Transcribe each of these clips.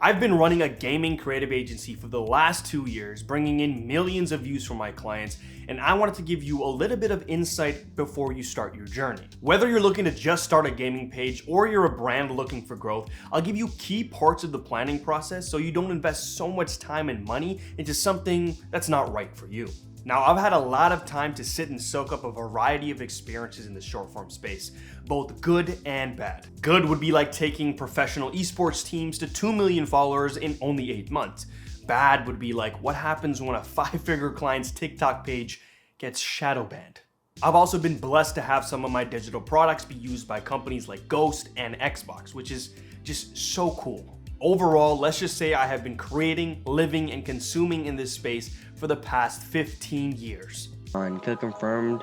I've been running a gaming creative agency for the last 2 years, bringing in millions of views from my clients, and I wanted to give you a little bit of insight before you start your journey. Whether you're looking to just start a gaming page or you're a brand looking for growth, I'll give you key parts of the planning process so you don't invest so much time and money into something that's not right for you. Now, I've had a lot of time to sit and soak up a variety of experiences in the short form space, both good and bad. Good would be like taking professional esports teams to 2 million followers in only 8 months. Bad would be like what happens when a 5-figure client's TikTok page gets shadow banned. I've also been blessed to have some of my digital products be used by companies like Ghost and Xbox, which is just so cool. Overall, let's just say I have been creating, living, and consuming in this space for the past 15 years. On Kill Confirmed,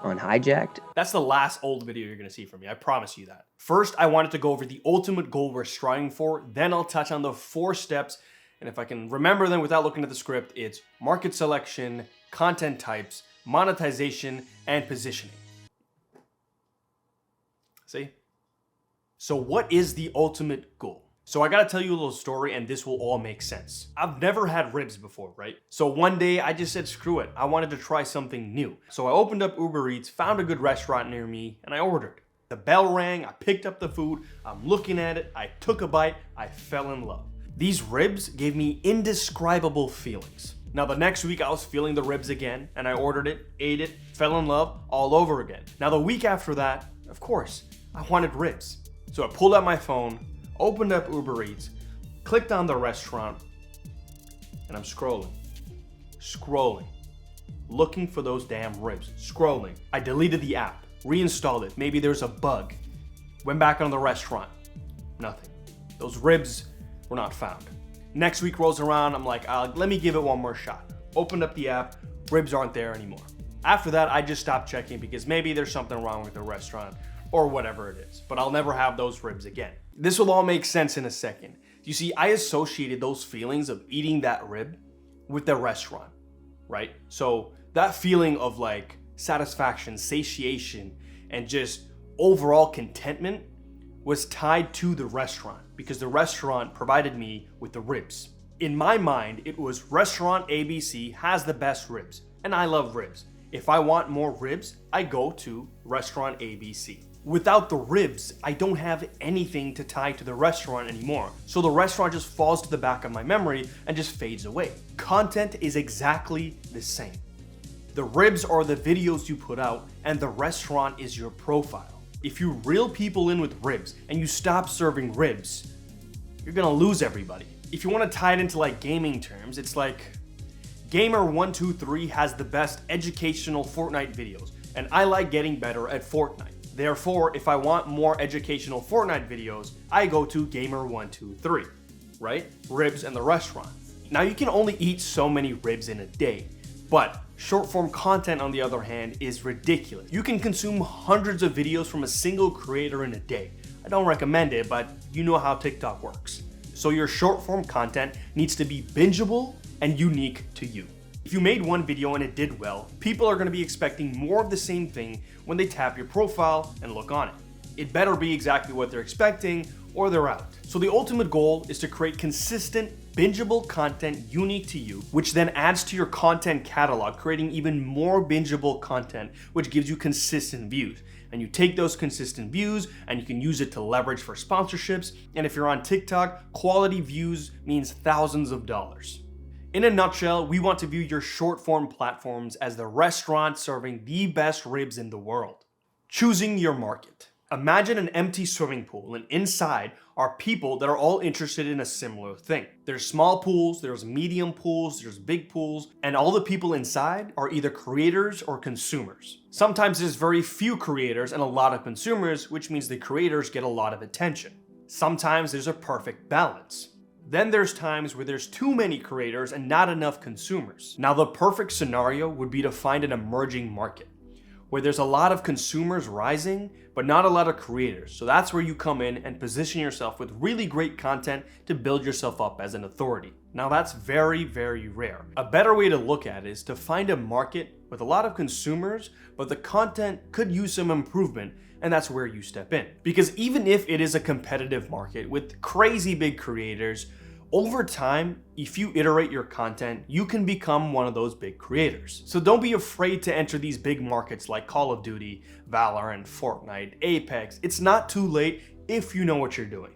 on Hijacked. That's the last old video you're gonna see from me, I promise you that. First, I wanted to go over the ultimate goal we're striving for, then I'll touch on the 4 steps, and if I can remember them without looking at the script, it's market selection, content types, monetization, and positioning. See? So what is the ultimate goal? So I gotta tell you a little story and this will all make sense. I've never had ribs before, right? So one day I just said, screw it. I wanted to try something new. So I opened up Uber Eats, found a good restaurant near me, and I ordered. The bell rang, I picked up the food, I'm looking at it, I took a bite, I fell in love. These ribs gave me indescribable feelings. Now the next week I was feeling the ribs again, and I ordered it, ate it, fell in love all over again. Now the week after that, of course, I wanted ribs. So I pulled out my phone, opened up Uber Eats, clicked on the restaurant, and I'm scrolling, looking for those damn ribs, scrolling. I deleted the app, reinstalled it, maybe there's a bug. Went back on the restaurant, nothing. Those ribs were not found. Next week rolls around, I'm like, let me give it one more shot. Opened up the app, ribs aren't there anymore. After that, I just stopped checking because maybe there's something wrong with the restaurant or whatever it is, but I'll never have those ribs again. This will all make sense in a second. You see, I associated those feelings of eating that rib with the restaurant, right? So that feeling of like satisfaction, satiation, and just overall contentment was tied to the restaurant because the restaurant provided me with the ribs. In my mind, it was restaurant ABC has the best ribs, and I love ribs. If I want more ribs, I go to restaurant ABC. Without the ribs, I don't have anything to tie to the restaurant anymore. So the restaurant just falls to the back of my memory and just fades away. Content is exactly the same. The ribs are the videos you put out and the restaurant is your profile. If you reel people in with ribs and you stop serving ribs, you're gonna lose everybody. If you wanna tie it into like gaming terms, it's like Gamer123 has the best educational Fortnite videos and I like getting better at Fortnite. Therefore, if I want more educational Fortnite videos, I go to Gamer123, right? Ribs and the restaurant. Now you can only eat so many ribs in a day, but short form content on the other hand is ridiculous. You can consume hundreds of videos from a single creator in a day. I don't recommend it, but you know how TikTok works. So your short form content needs to be bingeable and unique to you. If you made one video and it did well, people are gonna be expecting more of the same thing when they tap your profile and look on it. It better be exactly what they're expecting or they're out. So the ultimate goal is to create consistent, bingeable content unique to you, which then adds to your content catalog, creating even more bingeable content, which gives you consistent views. And you take those consistent views and you can use it to leverage for sponsorships. And if you're on TikTok, quality views means thousands of dollars. In a nutshell, we want to view your short form platforms as the restaurant serving the best ribs in the world. Choosing your market. Imagine an empty swimming pool and inside are people that are all interested in a similar thing. There's small pools, there's medium pools, there's big pools, and all the people inside are either creators or consumers. Sometimes there's very few creators and a lot of consumers, which means the creators get a lot of attention. Sometimes there's a perfect balance. Then there's times where there's too many creators and not enough consumers. Now the perfect scenario would be to find an emerging market where there's a lot of consumers rising, but not a lot of creators. So that's where you come in and position yourself with really great content to build yourself up as an authority. Now that's very, very rare. A better way to look at it is to find a market with a lot of consumers, but the content could use some improvement, and that's where you step in. Because even if it is a competitive market with crazy big creators, over time, if you iterate your content, you can become one of those big creators. So don't be afraid to enter these big markets like Call of Duty, Valorant, Fortnite, Apex. It's not too late if you know what you're doing.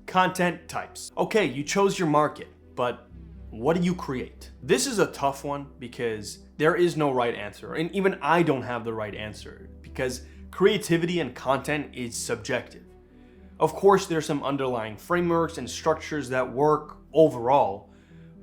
Content types. Okay, you chose your market, but what do you create? This is a tough one because there is no right answer, and even I don't have the right answer because creativity and content is subjective. Of course, there's some underlying frameworks and structures that work overall,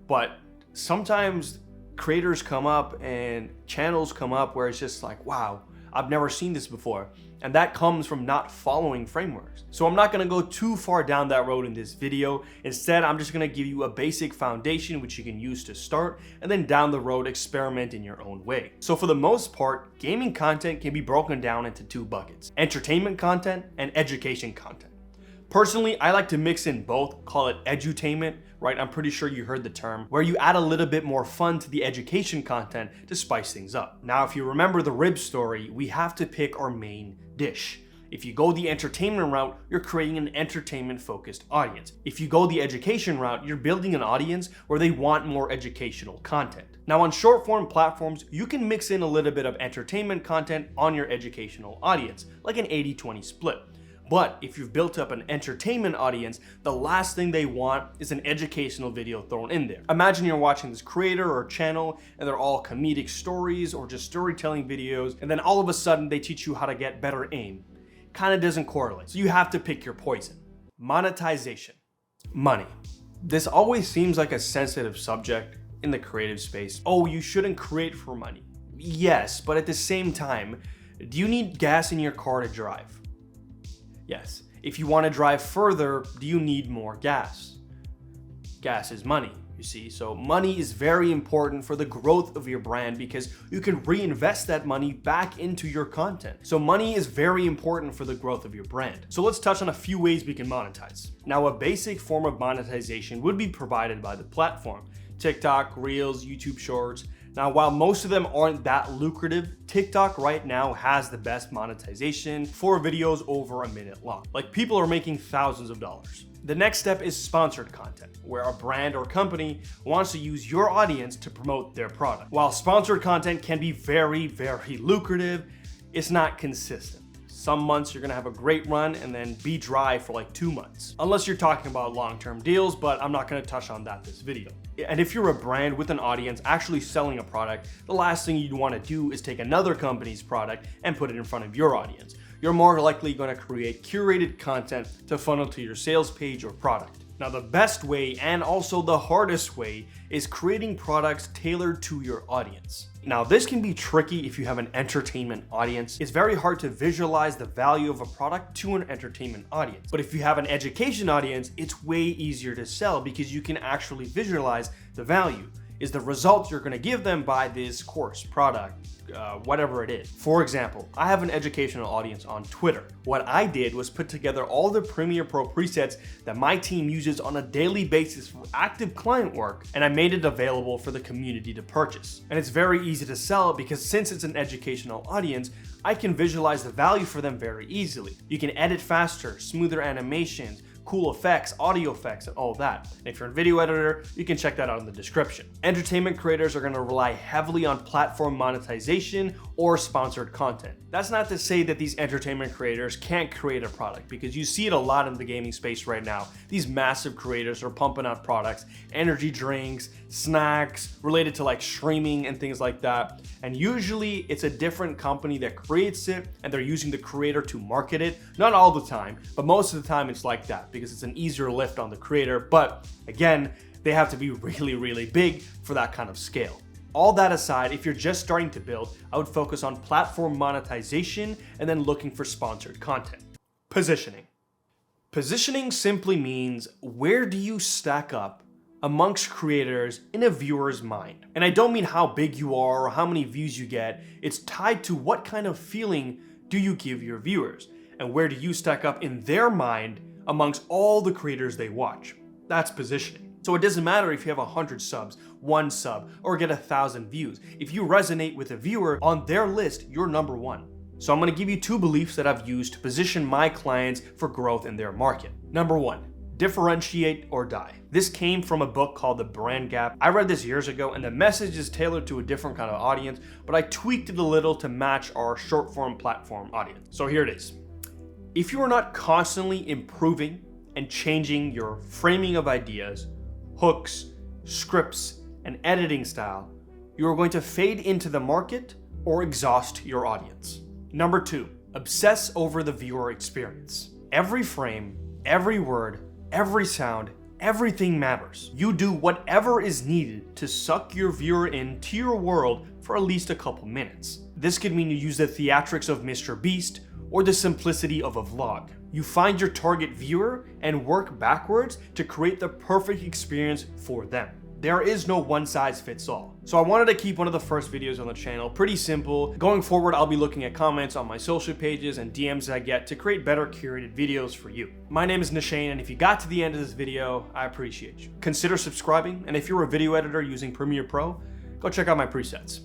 but sometimes creators come up and channels come up where it's just like, wow, I've never seen this before. And that comes from not following frameworks. So I'm not gonna go too far down that road in this video. Instead, I'm just gonna give you a basic foundation which you can use to start, and then down the road, experiment in your own way. So for the most part, gaming content can be broken down into two buckets: entertainment content and education content. Personally, I like to mix in both, call it edutainment, right? I'm pretty sure you heard the term, where you add a little bit more fun to the education content to spice things up. Now, if you remember the rib story, we have to pick our main dish. If you go the entertainment route, you're creating an entertainment-focused audience. If you go the education route, you're building an audience where they want more educational content. Now, on short-form platforms, you can mix in a little bit of entertainment content on your educational audience, like an 80-20 split. But if you've built up an entertainment audience, the last thing they want is an educational video thrown in there. Imagine you're watching this creator or channel and they're all comedic stories or just storytelling videos, and then all of a sudden they teach you how to get better aim. Kind of doesn't correlate. So you have to pick your poison. Monetization. Money. This always seems like a sensitive subject in the creative space. Oh, you shouldn't create for money. Yes, but at the same time, do you need gas in your car to drive? Yes. If you want to drive further, do you need more gas? Gas is money, you see. So money is very important for the growth of your brand because you can reinvest that money back into your content. So money is very important for the growth of your brand. So let's touch on a few ways we can monetize. Now, a basic form of monetization would be provided by the platform: TikTok, Reels, YouTube Shorts. Now, while most of them aren't that lucrative, TikTok right now has the best monetization for videos over a minute long. Like, people are making thousands of dollars. The next step is sponsored content, where a brand or company wants to use your audience to promote their product. While sponsored content can be very, very lucrative, it's not consistent. Some months you're gonna have a great run and then be dry for like 2 months. Unless you're talking about long-term deals, but I'm not gonna touch on that this video. And if you're a brand with an audience actually selling a product, the last thing you'd wanna do is take another company's product and put it in front of your audience. You're more likely gonna create curated content to funnel to your sales page or product. Now, the best way and also the hardest way is creating products tailored to your audience. Now, this can be tricky if you have an entertainment audience. It's very hard to visualize the value of a product to an entertainment audience. But if you have an education audience, it's way easier to sell because you can actually visualize the value. Is the result you're gonna give them by this course, product, whatever it is. For example, I have an educational audience on Twitter. What I did was put together all the Premiere Pro presets that my team uses on a daily basis for active client work, and I made it available for the community to purchase. And it's very easy to sell because since it's an educational audience, I can visualize the value for them very easily. You can edit faster, smoother animations, cool effects, audio effects, and all that. And if you're a video editor, you can check that out in the description. Entertainment creators are gonna rely heavily on platform monetization or sponsored content. That's not to say that these entertainment creators can't create a product, because you see it a lot in the gaming space right now. These massive creators are pumping out products, energy drinks, snacks, related to like streaming and things like that. And usually it's a different company that creates it and they're using the creator to market it. Not all the time, but most of the time it's like that because it's an easier lift on the creator. But again, they have to be really, really big for that kind of scale. All that aside, if you're just starting to build, I would focus on platform monetization and then looking for sponsored content. Positioning. Positioning simply means, where do you stack up amongst creators in a viewer's mind? And I don't mean how big you are or how many views you get. It's tied to what kind of feeling do you give your viewers, and where do you stack up in their mind amongst all the creators they watch. That's positioning. So it doesn't matter if you have 100 subs, 1 sub, or get 1,000 views. If you resonate with a viewer on their list, you're number one. So I'm going to give you 2 beliefs that I've used to position my clients for growth in their market. Number 1, differentiate or die. This came from a book called The Brand Gap. I read this years ago, and the message is tailored to a different kind of audience, but I tweaked it a little to match our short form platform audience. So here it is. If you are not constantly improving and changing your framing of ideas, hooks, scripts, and editing style, you are going to fade into the market or exhaust your audience. Number 2, obsess over the viewer experience. Every frame, every word, every sound, everything matters. You do whatever is needed to suck your viewer into your world for at least a couple minutes. This could mean you use the theatrics of Mr. Beast or the simplicity of a vlog. You find your target viewer and work backwards to create the perfect experience for them. There is no one size fits all. So I wanted to keep one of the first videos on the channel pretty simple. Going forward, I'll be looking at comments on my social pages and DMs I get to create better curated videos for you. My name is Nishane, and if you got to the end of this video, I appreciate you. Consider subscribing, and if you're a video editor using Premiere Pro, go check out my presets.